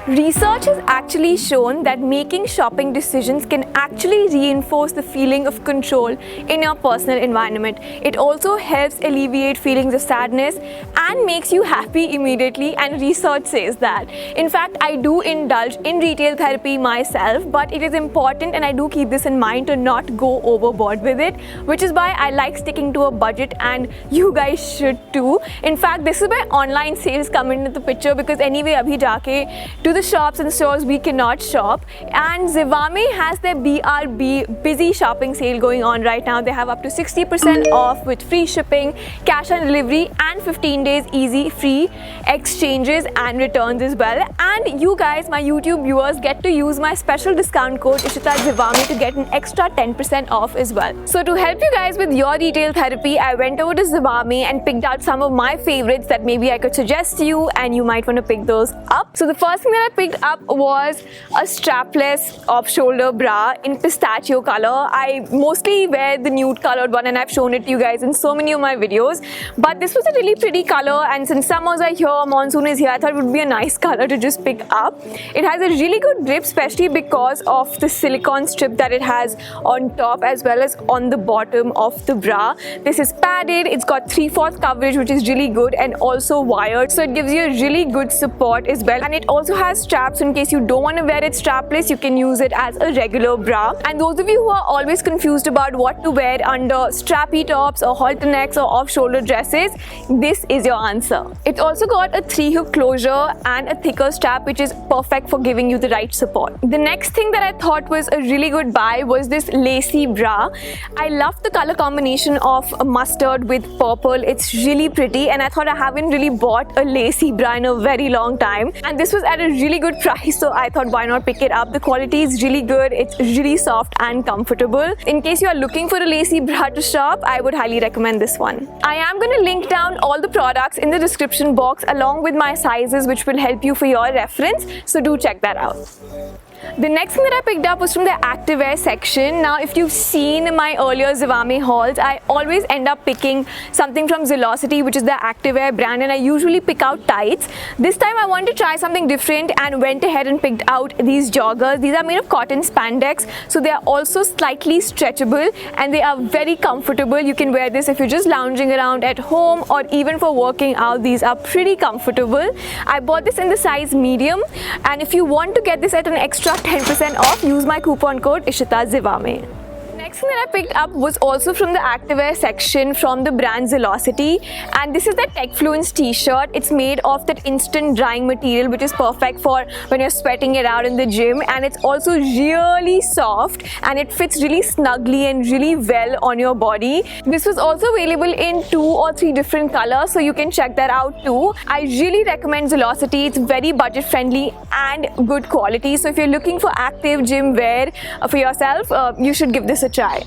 Research has actually shown that making shopping decisions can actually reinforce the feeling of control in your personal environment. It also helps alleviate feelings of sadness and makes you happy immediately, and research says that. In fact, I do indulge in retail therapy myself, but it is important, and I do keep this in mind, to not go overboard with it, which is why I like sticking to a budget, and you guys should too. In fact, this is where online sales come into the picture, because anyway abhi jaake to the shops and stores we cannot shop, and Zivame has their BRB busy shopping sale going on right now. They have up to 60% off with free shipping, cash on delivery, and 15 days easy free exchanges and returns as well. And you guys, my YouTube viewers, get to use my special discount code IshitaZivame to get an extra 10% off as well. So to help you guys with your retail therapy, I went over to Zivame and picked out some of my favorites that maybe I could suggest to you, and you might want to pick those up. So the first thing that I picked up was a strapless off-shoulder bra in pistachio color. I mostly wear the nude colored one, and I've shown it to you guys in so many of my videos, but this was a really pretty color, and since summers are here, monsoon is here, I thought it would be a nice color to just pick up. It has a really good grip, especially because of the silicone strip that it has on top as well as on the bottom of the bra. This is padded, it's got 3/4 coverage, which is really good, and also wired, so it gives you a really good support as well. And it also has straps, so in case you don't want to wear it strapless, you can use it as a regular bra. And those of you who are always confused about what to wear under strappy tops or halter necks or off-shoulder dresses, this is your answer. It also got a 3-hook closure and a thicker strap, which is perfect for giving you the right support. The next thing that I thought was a really good buy was this lacy bra. I love the color combination of mustard with purple. It's really pretty, and I thought I haven't really bought a lacy bra in a very long time, and this was at a really good price, so I thought why not pick it up. The quality is really good, it's really soft and comfortable. In case you are looking for a lacy bra to shop, I would highly recommend this one. I am going to link down all the products in the description box along with my sizes, which will help you for your reference, so do check that out. The next thing that I picked up was from the activewear section. Now, if you've seen my earlier Zivame hauls, I always end up picking something from Zilocity, which is the activewear brand, and I usually pick out tights. This time I wanted to try something different and went ahead and picked out these joggers. These are made of cotton spandex, so they are also slightly stretchable and they are very comfortable. You can wear this if you're just lounging around at home or even for working out. These are pretty comfortable. I bought this in the size medium, and if you want to get this at an extra 10% off, use my coupon code IshitaZivame. Next thing that I picked up was also from the activewear section from the brand Zilocity, and this is the Techfluence t-shirt. It's made of that instant drying material, which is perfect for when you're sweating it out in the gym, and it's also really soft and it fits really snugly and really well on your body. This was also available in 2 or 3 different colors, so you can check that out too. I really recommend Zilocity. It's very budget friendly and good quality, so if you're looking for active gym wear for yourself, you should give this a try.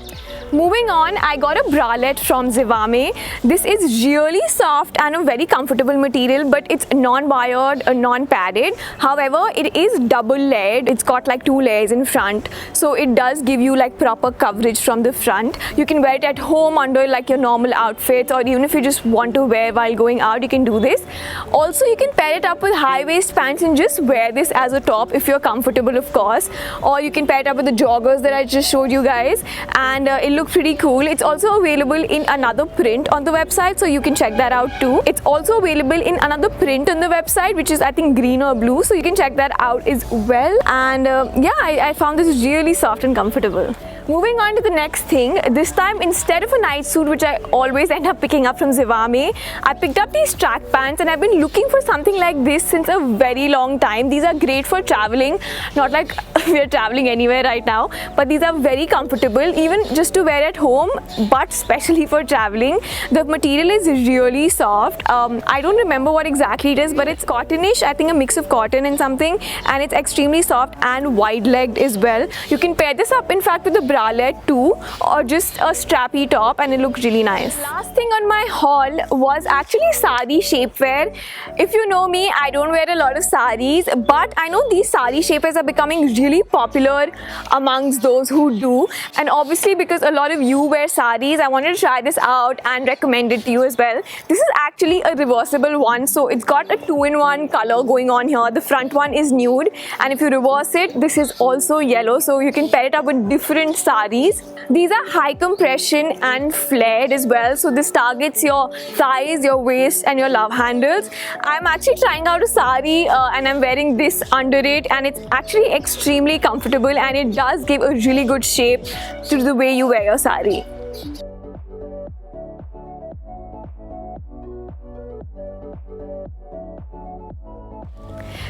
Moving on, I got a bralette from Zivame. This is really soft and a very comfortable material, but it's non-wired, non-padded. However, it is double layered. It's got like 2 layers in front, so it does give you like proper coverage from the front. You can wear it at home under like your normal outfits, or even if you just want to wear while going out, you can do this. Also, you can pair it up with high-waist pants and just wear this as a top if you're comfortable, of course, or you can pair it up with the joggers that I just showed you guys, and it looks pretty cool. It's also available in another print on the website, so you can check that out too. It's also available in another print on the website, which is I think green or blue, so you can check that out as well. And yeah, I found this really soft and comfortable. Moving on to the next thing, this time instead of a night suit, which I always end up picking up from Zivame, I picked up these track pants, and I've been looking for something like this since a very long time. These are great for traveling, not like we're traveling anywhere right now, but these are very comfortable even just to wear at home, but especially for traveling. The material is really soft. I don't remember what exactly it is, but it's cottonish, I think a mix of cotton and something, and it's extremely soft and wide-legged as well. You can pair this up in fact with the bralette too, or just a strappy top, and it looked really nice. Last thing on my haul was actually sari shapewear. If you know me, I don't wear a lot of saris, but I know these sari shapewears are becoming really popular amongst those who do, and obviously because a lot of you wear saris, I wanted to try this out and recommend it to you as well. This is actually a reversible one, so it's got a 2-in-1 color going on here. The front one is nude, and if you reverse it, this is also yellow, so you can pair it up with different saris. These are high compression and flared as well, so this targets your thighs, your waist and your love handles. I'm actually trying out a sari and I'm wearing this under it, and it's actually extremely comfortable, and it does give a really good shape to the way you wear your sari.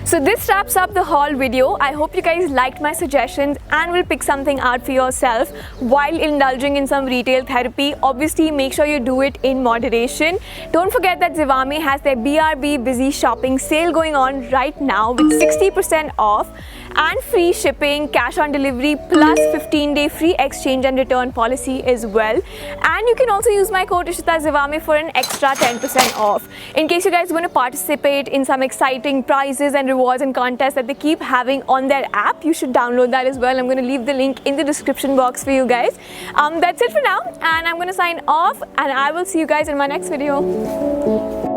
So this wraps up the haul video. I hope you guys liked my suggestions and will pick something out for yourself while indulging in some retail therapy. Obviously, make sure you do it in moderation. Don't forget that Zivame has their BRB Busy Shopping sale going on right now with 60% off and free shipping, cash on delivery, plus 15-day free exchange and return policy as well. And you can also use my code Ishita Zivame for an extra 10% off. In case you guys want to participate in some exciting prizes and rewards and contests that they keep having on their app, you should download that as well. I'm going to leave the link in the description box for you guys. That's it for now, and I'm going to sign off, and I will see you guys in my next video.